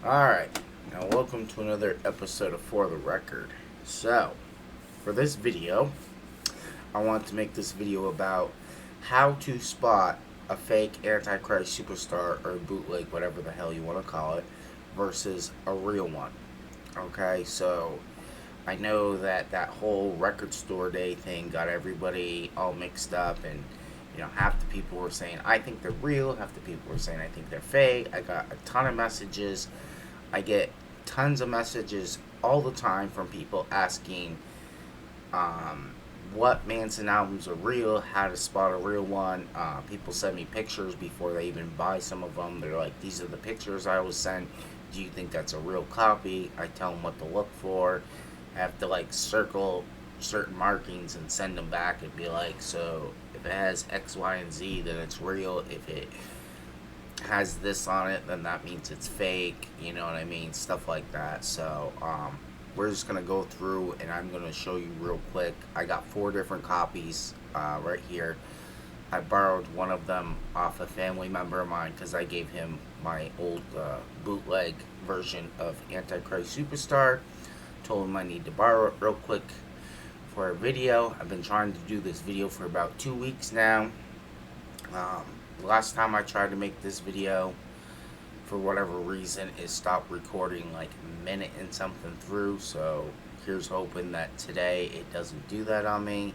Alright, now welcome to another episode of For the Record. So, for this video, I want to make this video about how to spot a fake Antichrist Superstar or bootleg, whatever the hell you want to call it, versus a real one. Okay, so I know that whole record store day thing got everybody all mixed up, and half the people were saying I think they're real, half the people were saying I think they're fake. I got a ton of messages. I get tons of messages all the time from people asking what Manson albums are real, how to spot a real one. People send me pictures before they even buy some of them. They're like, these are the pictures I was sent. Do you think that's a real copy? I tell them what to look for. I have to circle certain markings and send them back and be like, so if it has X, Y, and Z, then it's real. If it has this on it, then that means it's fake. You know what I mean? Stuff like that. So we're just gonna go through and I'm gonna show you real quick. I got 4 different copies right here. I borrowed one of them off a family member of mine because I gave him my old bootleg version of Antichrist Superstar. Told him I need to borrow it real quick for a video. I've been trying to do this video for about 2 weeks now. Last time I tried to make this video, for whatever reason, it stopped recording like a minute and something through. So here's hoping that today it doesn't do that on me.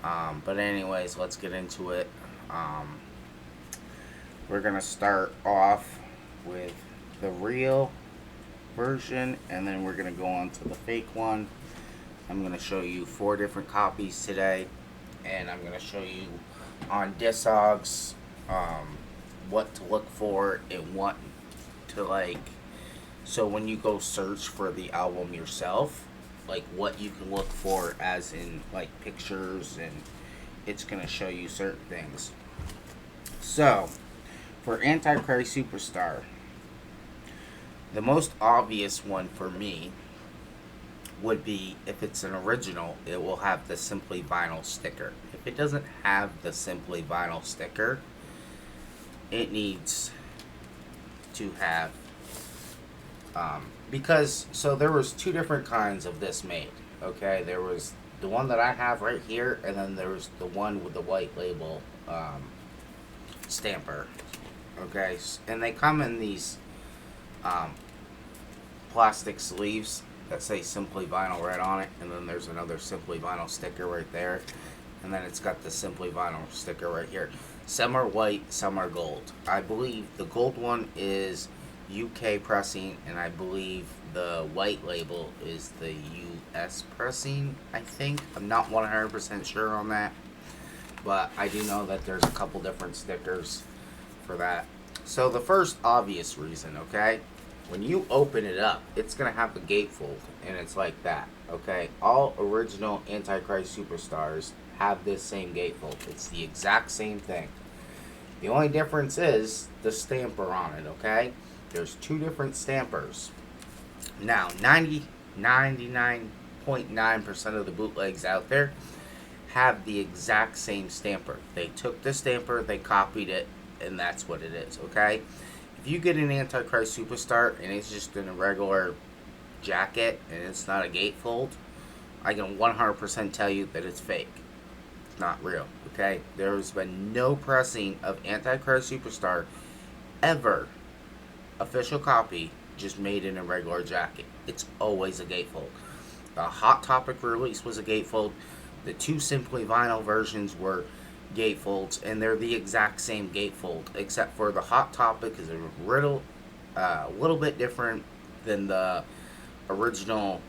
But anyways, let's get into it. We're gonna start off with the real version, and then we're gonna go on to the fake one. I'm gonna show you 4 different copies today, and I'm gonna show you on Discogs what to look for and what to so when you go search for the album yourself, what you can look for, as in pictures, and it's gonna show you certain things. So for Antichrist Superstar, the most obvious one for me would be, if it's an original, it will have the Simply Vinyl sticker. If it doesn't have the Simply Vinyl sticker, it needs to have because there was 2 different kinds of this made. Okay, there was the one that I have right here, and then there was the one with the white label stamper. Okay, and they come in these plastic sleeves that say Simply Vinyl right on it, and then there's another Simply Vinyl sticker right there, and then it's got the Simply Vinyl sticker right here. Some are white, some are gold. I believe the gold one is UK pressing, and I believe the white label is the US pressing, I think. I'm not 100% sure on that, but I do know that there's a couple different stickers for that. So the first obvious reason, okay? When you open it up, it's going to have a gatefold, and it's like that, okay? All original Antichrist Superstars have this same gatefold. It's the exact same thing. The only difference is the stamper on it, okay? There's 2 different stampers. Now, 99.9% of the bootlegs out there have the exact same stamper. They took the stamper, they copied it, and that's what it is, okay? If you get an Antichrist Superstar and it's just in a regular jacket and it's not a gatefold, I can 100% tell you that it's fake. It's not real, okay? There's been no pressing of Antichrist Superstar ever, official copy, just made in a regular jacket. It's always a gatefold. The Hot Topic release was a gatefold. The 2 Simply Vinyl versions were gatefolds, and they're the exact same gatefold, except for the Hot Topic is a little bit different than the original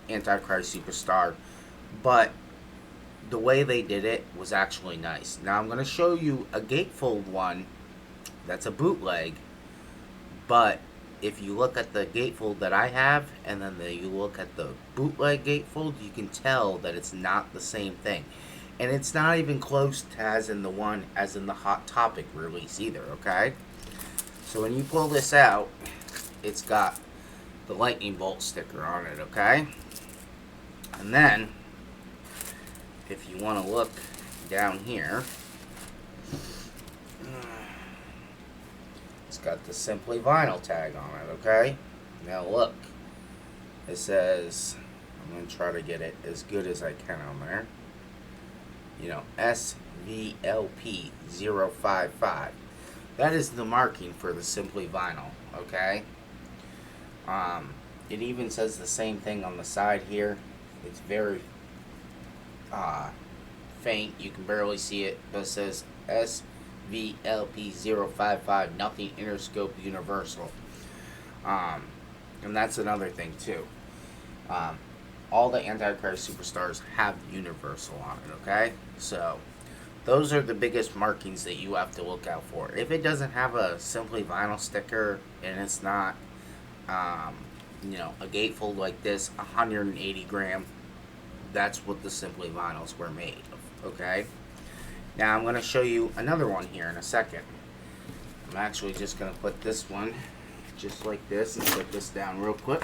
Antichrist Superstar, but the way they did it was actually nice. Now I'm going to show you a gatefold one that's a bootleg, but if you look at the gatefold that I have, and then you look at the bootleg gatefold, you can tell that it's not the same thing. And it's not even close to as in the Hot Topic release either, okay? So when you pull this out, it's got the lightning bolt sticker on it, okay? And then, if you want to look down here, it's got the Simply Vinyl tag on it, okay? Now look, it says, I'm going to try to get it as good as I can on there. You know, SVLP055. That is the marking for the Simply Vinyl, okay? It even says the same thing on the side here. It's very faint. You can barely see it, but it says SVLP055, nothing Interscope Universal. And that's another thing, too. All the Antichrist Superstars have Universal on it, okay? So, those are the biggest markings that you have to look out for. If it doesn't have a Simply Vinyl sticker, and it's not, you know, a gatefold like this, 180 gram, that's what the Simply Vinyls were made of, okay? Now, I'm going to show you another one here in a second. I'm actually just going to put this one just like this and put this down real quick.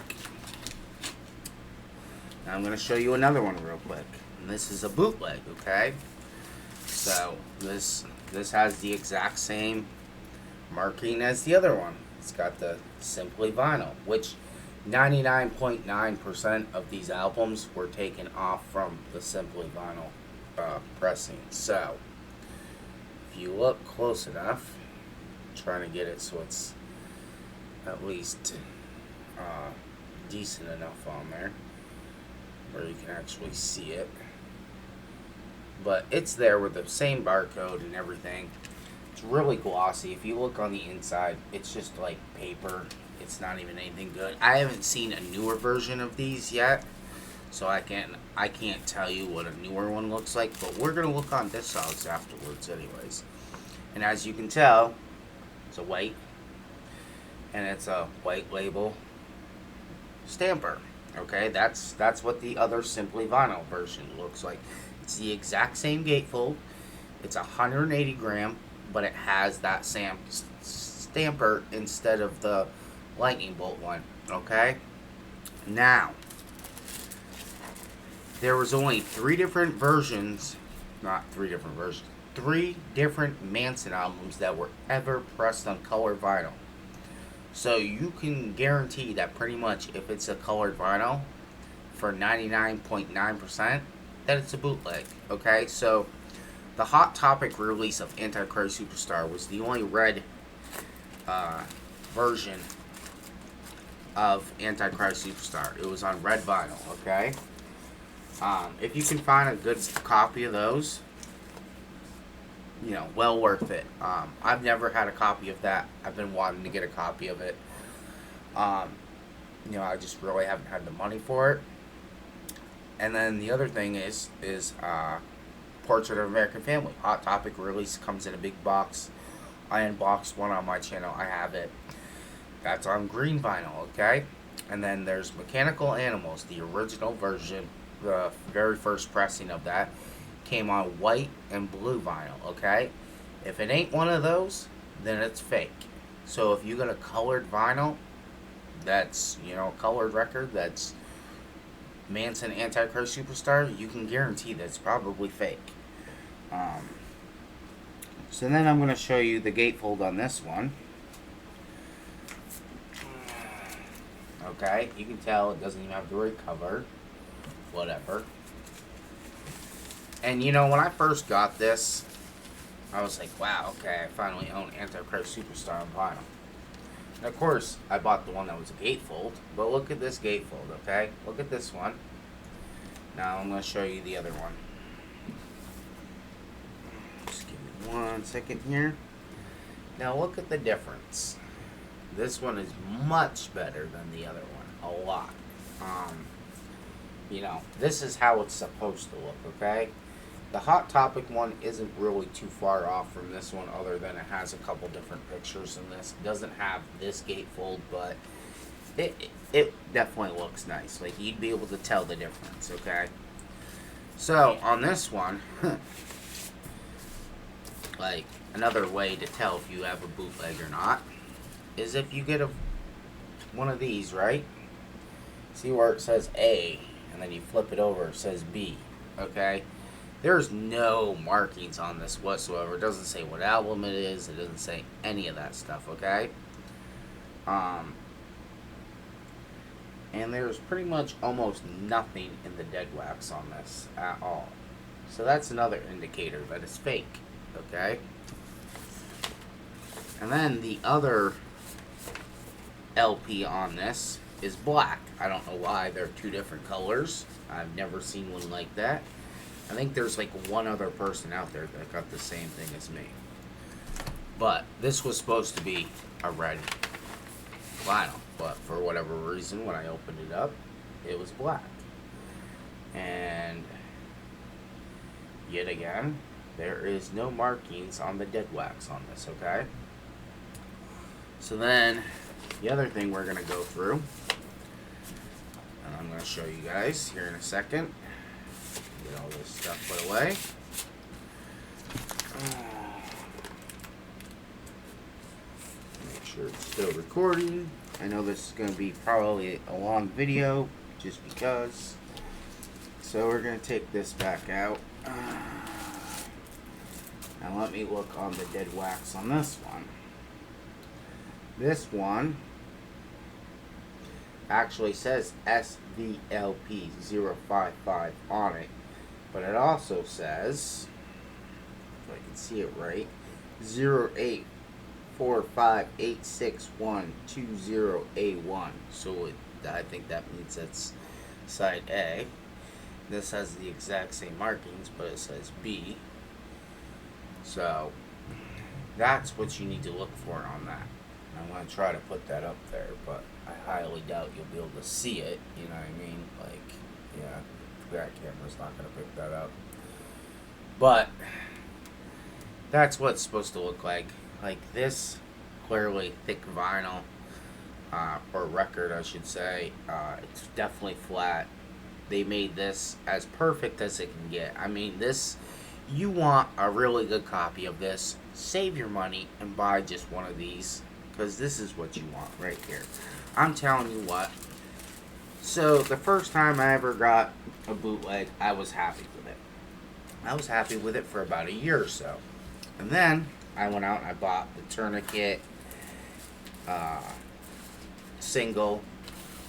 Now I'm going to show you another one real quick. And this is a bootleg, okay? So this has the exact same marking as the other one. It's got the Simply Vinyl, which 99.9% of these albums were taken off from the Simply Vinyl pressing. So if you look close enough, I'm trying to get it so it's at least decent enough on there where you can actually see it. But it's there with the same barcode and everything. It's really glossy. If you look on the inside, it's just like paper. It's not even anything good. I haven't seen a newer version of these yet, so I can't tell you what a newer one looks like. But we're gonna look on Discogs afterwards, anyways. And as you can tell, it's a white, and it's a white label stamper. Okay, that's what the other Simply Vinyl version looks like. It's the exact same gatefold. It's 180 gram, but it has that stamper instead of the lightning bolt one. Okay, now there was only three different Manson albums that were ever pressed on colored vinyl. So you can guarantee that pretty much if it's a colored vinyl for 99.9%, that it's a bootleg. Okay, so the Hot Topic release of Antichrist Superstar was the only red version of Antichrist Superstar. It was on red vinyl. Okay, if you can find a good copy of those, you know, well worth it. I've never had a copy of that. I've been wanting to get a copy of it. You know, I just really haven't had the money for it. And then the other thing is Portrait of American Family. Hot Topic release comes in a big box. I unboxed one on my channel. I have it. That's on green vinyl, okay? And then there's Mechanical Animals, the original version, the very first pressing of that, came on white and blue vinyl, okay? If it ain't one of those, then it's fake. So if you get a colored vinyl, that's, you know, a colored record, that's Manson Antichrist Superstar, you can guarantee that it's probably fake. So then I'm going to show you the gatefold on this one. Okay, you can tell it doesn't even have the right cover. Whatever. And you know, when I first got this, I was like, wow, okay, I finally own Antichrist Superstar on vinyl. And of course, I bought the one that was a gatefold, but look at this gatefold, okay? Look at this one. Now I'm going to show you the other one. Just give me 1 second here. Now look at the difference. This one is much better than the other one, a lot. You know, this is how it's supposed to look, okay? The Hot Topic one isn't really too far off from this one, other than it has a couple different pictures in this. It doesn't have this gatefold, but it definitely looks nice. Like, you'd be able to tell the difference, okay? So, on this one, like, another way to tell if you have a bootleg or not is if you get one of these, right? See where it says A, and then you flip it over, it says B, okay? There's no markings on this whatsoever. It doesn't say what album it is. It doesn't say any of that stuff, okay? And there's pretty much almost nothing in the dead wax on this at all. So that's another indicator that it's fake. Okay? And then the other LP on this is black. I don't know why they're two different colors. I've never seen one like that. I think there's like one other person out there that got the same thing as me. But this was supposed to be a red vinyl. But for whatever reason, when I opened it up, it was black. And yet again, there is no markings on the dead wax on this, okay? So then, the other thing we're going to go through, and I'm going to show you guys here in a second. Get all this stuff put away. Make sure it's still recording. I know this is going to be probably a long video, just because. So we're going to take this back out. Now let me look on the dead wax on this one. This one actually says SVLP055 on it, but it also says, if I can see it right, 084586120A1. So I think that means that's side A. This has the exact same markings, but it says B. So that's what you need to look for on that. I'm going to try to put that up there, but I highly doubt you'll be able to see it. You know what I mean? Like, yeah, that camera's not going to pick that up. But that's what it's supposed to look like. Like this, clearly thick vinyl, or record, I should say. It's definitely flat. They made this as perfect as it can get. I mean, this, you want a really good copy of this, save your money and buy just one of these. Because this is what you want right here. I'm telling you what. So, the first time I ever got a bootleg, I was happy with it. I was happy with it for about a year or so. And then, I went out and I bought the Tourniquet single,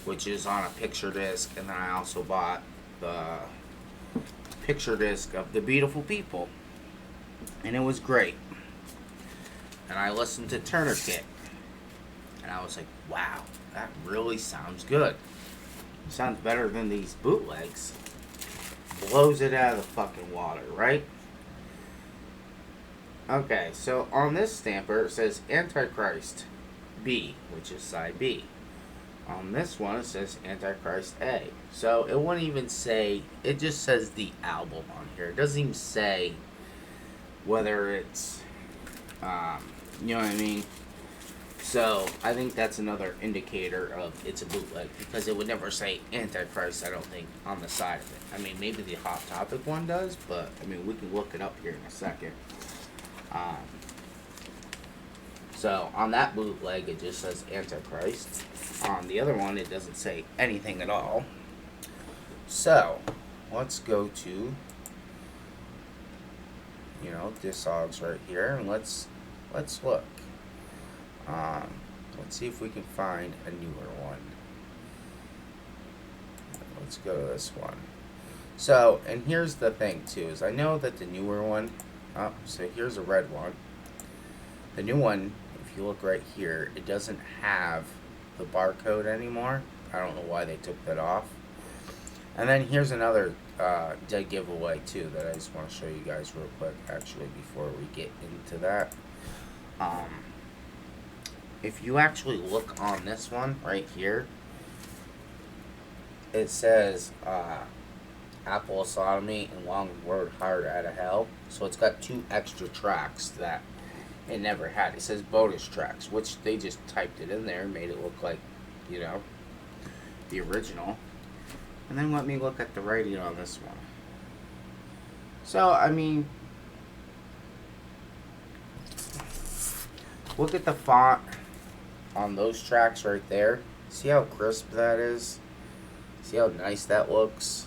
which is on a picture disc. And then I also bought the picture disc of The Beautiful People. And it was great. And I listened to Tourniquet. And I was like, wow, that really sounds good. It sounds better than these bootlegs. Blows it out of the fucking water, right? Okay, so on this stamper, it says Antichrist B, which is side B. On this one, it says Antichrist A. So it wouldn't even say, it just says the album on here. It doesn't even say whether it's, you know what I mean? So, I think that's another indicator of it's a bootleg, because it would never say Antichrist, I don't think, on the side of it. I mean, maybe the Hot Topic one does, but, I mean, we can look it up here in a second. So, on that bootleg, it just says Antichrist. On the other one, it doesn't say anything at all. So, let's go to, you know, Discogs right here, and let's look. Let's see if we can find a newer one. Let's go to this one. So, and here's the thing too, is I know that the newer one, so here's a red one. The new one, if you look right here, it doesn't have the barcode anymore. I don't know why they took that off. And then here's another dead giveaway too that I just want to show you guys real quick, actually, before we get into that. If you actually look on this one right here, it says Apple Sodomy and Long Road Hard Out of Hell. So it's got 2 extra tracks that it never had. It says bonus tracks, which they just typed it in there and made it look like, you know, the original. And then let me look at the writing on this one. So, I mean, look at the font on those tracks right there. See how crisp that is? See how nice that looks?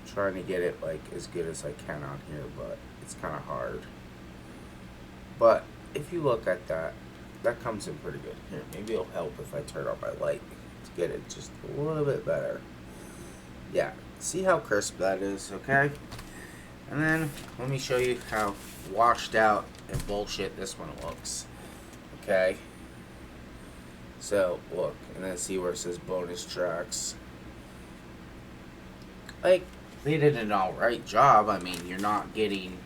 I'm trying to get it like as good as I can on here, but it's kind of hard. But if you look at that, that comes in pretty good. Here, maybe it'll help if I turn on my light to get it just a little bit better. Yeah, see how crisp that is, okay? And then let me show you how washed out and bullshit this one looks. Okay? So, look, and then see where it says bonus tracks. Like, they did an alright job. I mean, you're not getting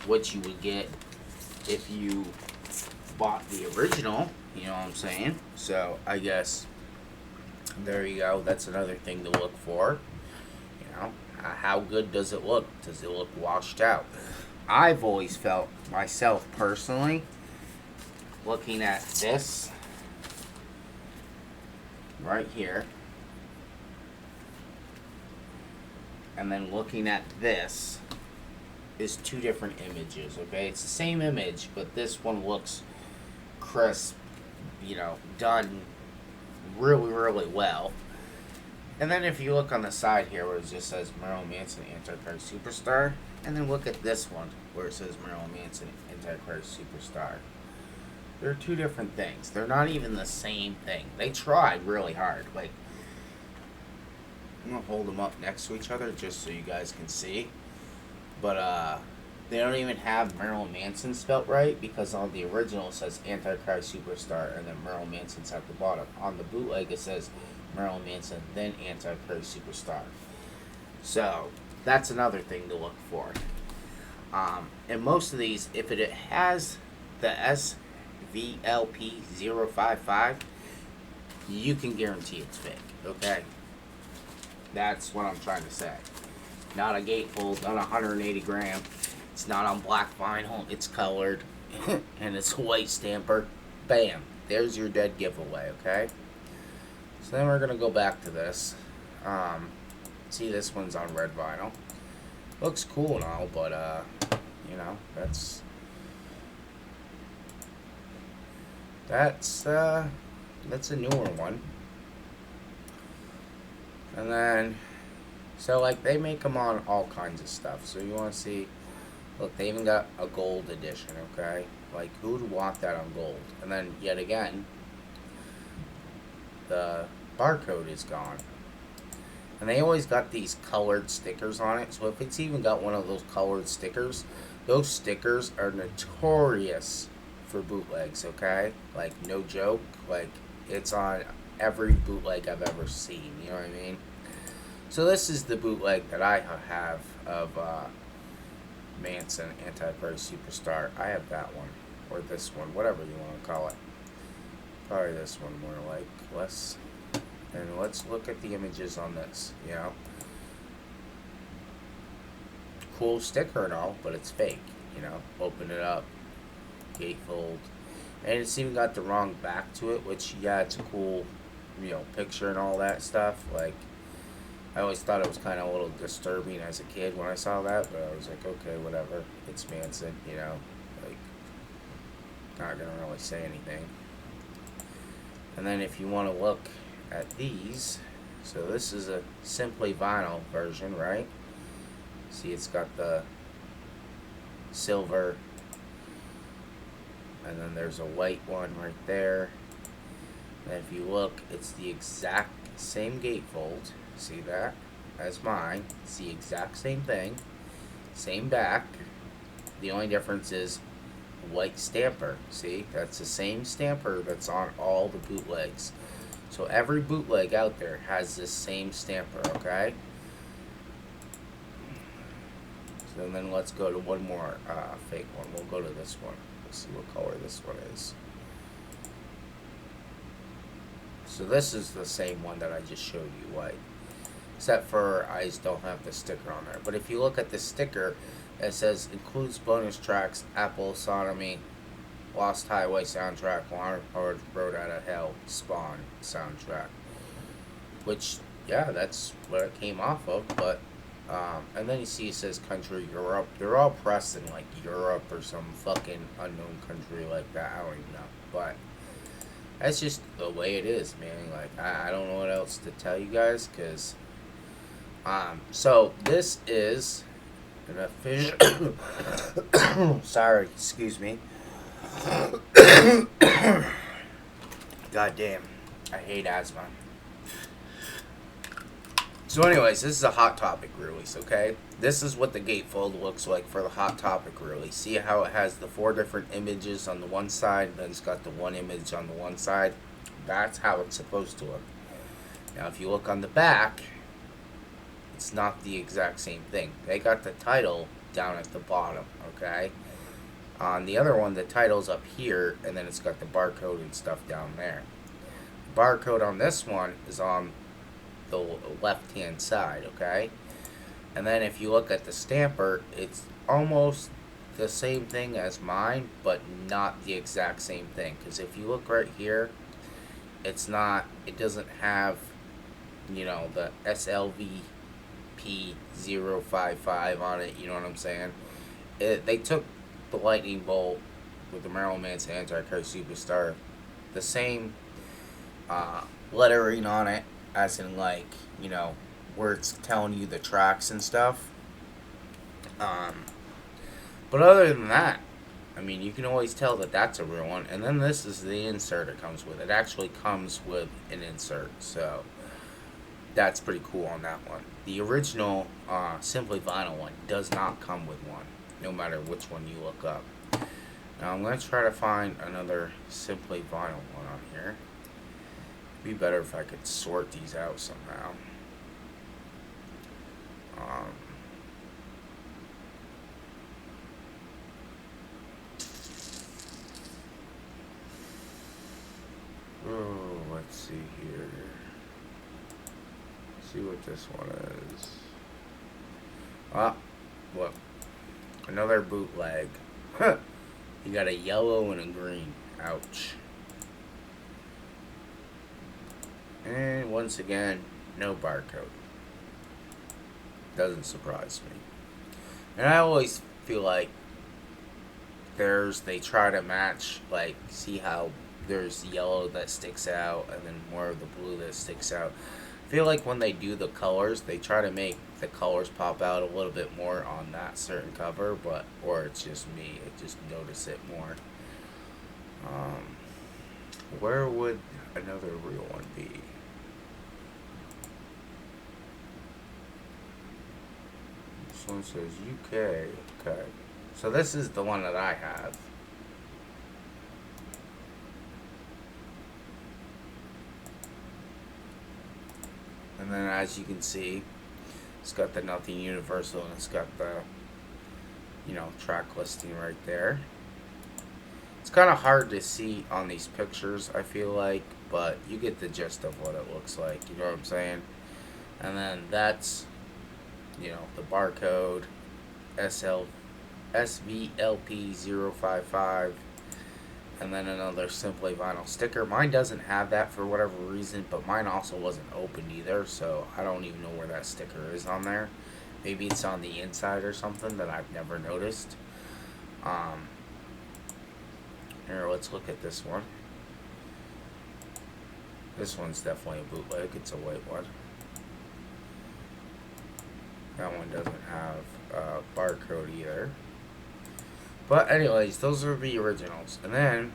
what you would get if you bought the original, you know what I'm saying? So, I guess, there you go. That's another thing to look for. You know, how good does it look? Does it look washed out? I've always felt, myself personally, looking at this right here, and then looking at this, is two different images, okay? It's the same image, but this one looks crisp, you know, done really, really well. And then if you look on the side here where it just says Marilyn Manson Antichrist Superstar, and then look at this one where it says Marilyn Manson Antichrist Superstar. They're two different things. They're not even the same thing. They tried really hard. Like, I'm going to hold them up next to each other just so you guys can see. But, they don't even have Marilyn Manson spelt right, because on the original it says Antichrist Superstar, and then Marilyn Manson's at the bottom. On the bootleg it says Marilyn Manson, then Antichrist Superstar. So, that's another thing to look for. And most of these, if it has the SVLP055, you can guarantee it's fake, okay? That's what I'm trying to say. Not a gatefold, not 180 gram. It's not on black vinyl, it's colored, and it's a white stamper. Bam, there's your dead giveaway, okay? So then we're going to go back to this. See, this one's on red vinyl. Looks cool and all, but, you know, that's a newer one. And then, so, like, they make them on all kinds of stuff. So you want to see, look, they even got a gold edition, okay? Like, who would want that on gold? And then, yet again, the barcode is gone. And they always got these colored stickers on it. So if it's even got one of those colored stickers, those stickers are notorious for bootlegs, okay? Like, no joke. Like, it's on every bootleg I've ever seen, you know what I mean? So this is the bootleg that I have of Manson Antichrist Superstar. I have that one, or this one, whatever you want to call it. Probably this one more like, less. And let's look at the images on this, you know. Cool sticker and all, but it's fake, you know. Open it up, gatefold. And it's even got the wrong back to it, which, yeah, it's a cool, you know, picture and all that stuff. Like, I always thought it was kind of a little disturbing as a kid when I saw that, but I was like, okay, whatever. It's Manson, you know. Like, not going to really say anything. And then if you want to look at these, so this is a simply vinyl version, right? See, it's got the silver, and then there's a white one right there. And if you look, it's the exact same gatefold, see that, as mine. It's the exact same thing, same back. The only difference is white stamper. See, that's the same stamper that's on all the bootlegs. So every bootleg out there has this same stamper, okay? So then let's go to one more fake one. We'll go to this one. Let's see what color this one is. So this is the same one that I just showed you, white. Except for I just don't have the sticker on there. But if you look at the sticker, it says includes bonus tracks, Apple Sodomy, Lost Highway soundtrack, Road Out of Hell, Spawn soundtrack. Which, yeah, that's what it came off of, but, and then you see it says country Europe. They're all pressed in, like, Europe or some fucking unknown country like that. I don't even know, but that's just the way it is, man. Like, I don't know what else to tell you guys, because, so this is an official, sorry, excuse me. God damn, I hate asthma. So anyways, this is a Hot Topic release, okay? This is what the gatefold looks like for the Hot Topic release. See how it has the 4 different images on the one side, then it's got the 1 image on the one side? That's how it's supposed to look. Now if you look on the back, it's not the exact same thing. They got the title down at the bottom, okay? On the other one, the title's up here, and then it's got the barcode and stuff down there. The barcode on this one is on the left-hand side, okay? And then if you look at the stamper, it's almost the same thing as mine, but not the exact same thing. Because if you look right here, it's not, it doesn't have, you know, the SLVP055 on it, you know what I'm saying? They took the lightning bolt with the Marilyn Manson Antichrist Superstar, the same lettering on it, as in, like, you know, where it's telling you the tracks and stuff. But other than that, I mean, you can always tell that that's a real one. And then this is the insert it comes with. It actually comes with an insert, so that's pretty cool on that one. The original Simply Vinyl one does not come with one, no matter which one you look up. Now I'm going to try to find another Simply Vinyl one on here. It'd be better if I could sort these out somehow. Oh, let's see here. See what this one is. Ah, look. Another bootleg. Huh. You got a yellow and a green. Ouch. And once again, no barcode. Doesn't surprise me. And I always feel like they try to match, like, see how there's yellow that sticks out and then more of the blue that sticks out. I feel like when they do the colors, they try to make the colors pop out a little bit more on that certain cover, but, or it's just me, I just notice it more. Where would another real one be? This one says UK. Okay. So this is the one that I have. And then as you can see, it's got the Nothing Universal and it's got the, you know, track listing right there. It's kind of hard to see on these pictures, I feel like, but you get the gist of what it looks like, you know what I'm saying? And then that's, you know, the barcode, SVLP055, and then another Simply Vinyl sticker. Mine doesn't have that for whatever reason, but mine also wasn't opened either, so I don't even know where that sticker is on there. Maybe it's on the inside or something that I've never noticed. Here, let's look at this one. This one's definitely a bootleg. It's a white one. That one doesn't have a barcode either. But anyways, those are the originals. And then,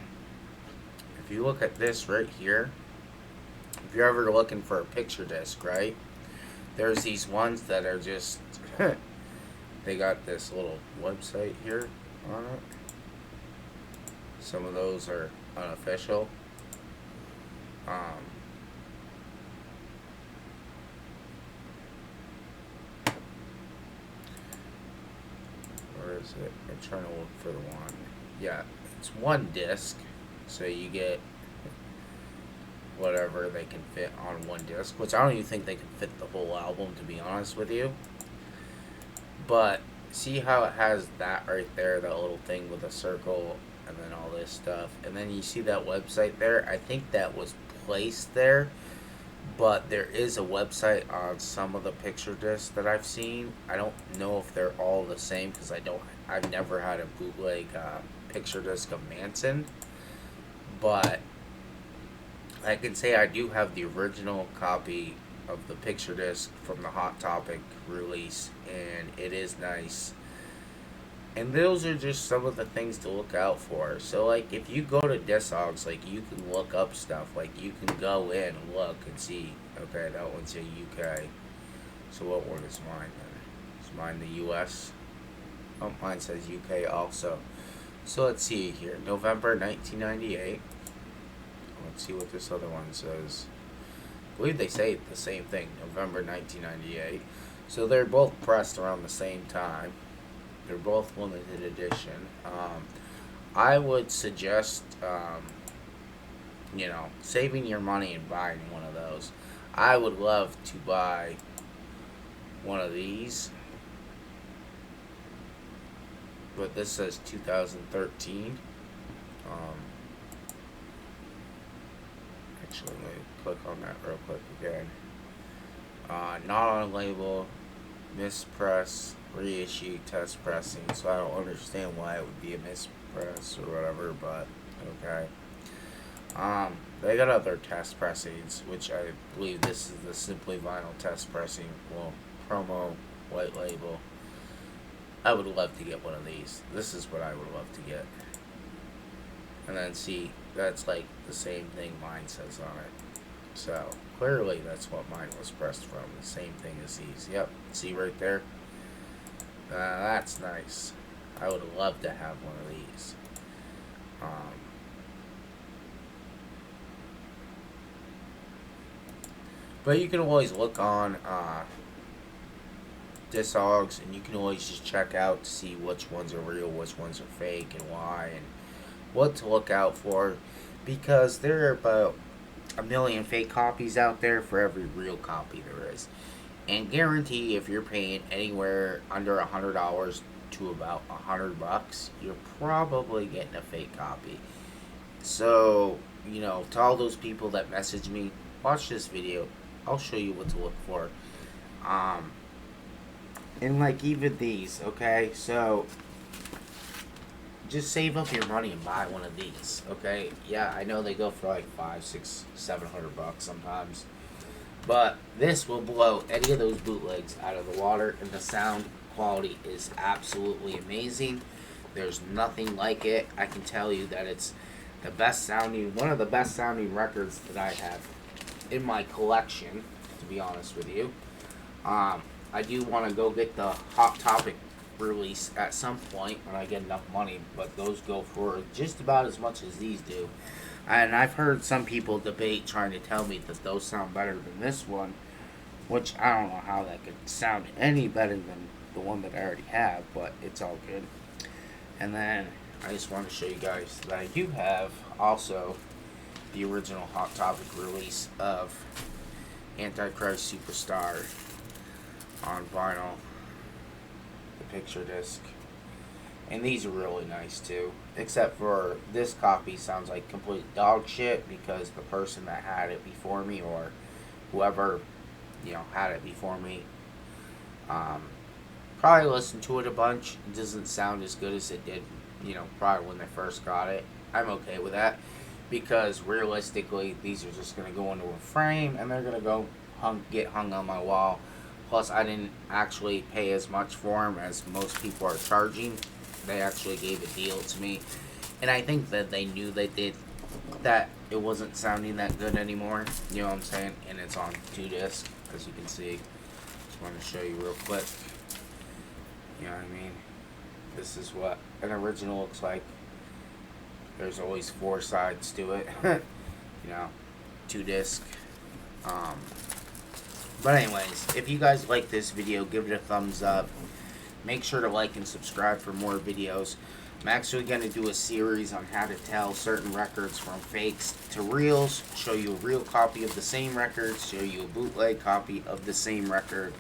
if you look at this right here, if you're ever looking for a picture disc, right? There's these ones that are just, they got this little website here on it. Some of those are unofficial. Where is it? I'm trying to look for the one. Yeah, it's one disc, so you get whatever they can fit on one disc, which I don't even think they can fit the whole album, to be honest with you. But see how it has that right there, that little thing with a circle and then all this stuff, and then you see that website there. I think that was placed there, but there is a website on some of the picture discs that I've seen. I don't know if they're all the same because I've never had a bootleg picture disc of Manson, but I can say I do have the original copy of the picture disc from the Hot Topic release, and it is nice. And those are just some of the things to look out for. So, like, if you go to Discogs, like, you can look up stuff. Like, you can go in and look and see, okay, that one's a UK. So what one is mine then? Is mine the US? Oh, mine says UK also. So let's see here. November 1998. Let's see what this other one says. I believe they say the same thing. November 1998. So they're both pressed around the same time. They're both limited edition. I would suggest, saving your money and buying one of those. I would love to buy one of these, but this says 2013. Actually, let me click on that real quick again. Not on label, mispress, reissue, test pressing. So I don't understand why it would be a mispress or whatever, but okay. They got other test pressings, which I believe this is the Simply Vinyl test pressing. Well, promo, white label. I would love to get one of these. This is what I would love to get. And then see, that's like the same thing mine says on it. So, clearly that's what mine was pressed from. The same thing as these. Yep, see right there? That's nice. I would love to have one of these. But you can always look on Discogs, and you can always just check out to see which ones are real, which ones are fake, and why, and what to look out for. Because there are about a million fake copies out there for every real copy there is. And guarantee if you're paying anywhere under $100 to about $100, you're probably getting a fake copy. So, to all those people that message me, watch this video. I'll show you what to look for. And like even these, okay? So, just save up your money and buy one of these, okay? Yeah, I know they go for like $500, $600, $700 sometimes. But this will blow any of those bootlegs out of the water, and the sound quality is absolutely amazing. There's nothing like it. I can tell you that it's one of the best sounding records that I have in my collection, to be honest with you. I do want to go get the Hot Topic release at some point when I get enough money, but those go for just about as much as these do. And I've heard some people debate trying to tell me that those sound better than this one, which I don't know how that could sound any better than the one that I already have, but it's all good. And then I just want to show you guys that I do have also the original Hot Topic release of Antichrist Superstar on vinyl, the picture disc. And these are really nice too, except for this copy sounds like complete dog shit because the person that had it before me, or whoever had it before me, probably listened to it a bunch. It doesn't sound as good as it did probably when they first got it. I'm okay with that because realistically these are just going to go into a frame and they're going to get hung on my wall. Plus I didn't actually pay as much for them as most people are charging. They actually gave a deal to me, and I think that they knew that it wasn't sounding that good anymore. You know what I'm saying? And it's on 2 discs, as you can see. Just want to show you real quick. You know what I mean? This is what an original looks like. There's always 4 sides to it. 2 disc. But anyways, if you guys like this video, give it a thumbs up. Make sure to like and subscribe for more videos. I'm actually going to do a series on how to tell certain records from fakes to reals. Show you a real copy of the same record. Show you a bootleg copy of the same record.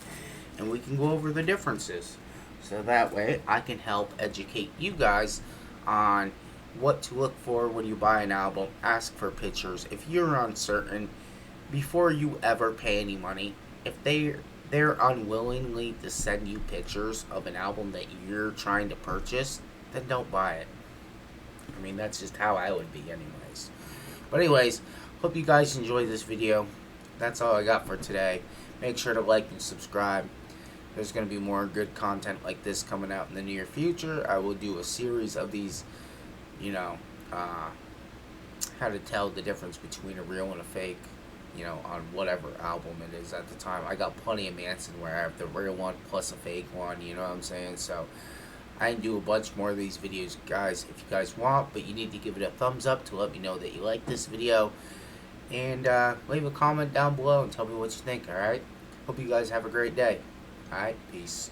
And we can go over the differences. So that way I can help educate you guys on what to look for when you buy an album. Ask for pictures. If you're uncertain, before you ever pay any money, if they're unwillingly to send you pictures of an album that you're trying to purchase, then don't buy it. I mean, that's just how I would be anyways. But anyways, hope you guys enjoyed this video. That's all I got for today. Make sure to like and subscribe. There's going to be more good content like this coming out in the near future. I will do a series of these, how to tell the difference between a real and a fake. you know, on whatever album it is at the time. I got plenty of Manson where I have the real one plus a fake one, you know what I'm saying? So I can do a bunch more of these videos, guys, if you guys want, but you need to give it a thumbs up to let me know that you like this video. And leave a comment down below and tell me what you think, alright? Hope you guys have a great day. Alright, peace.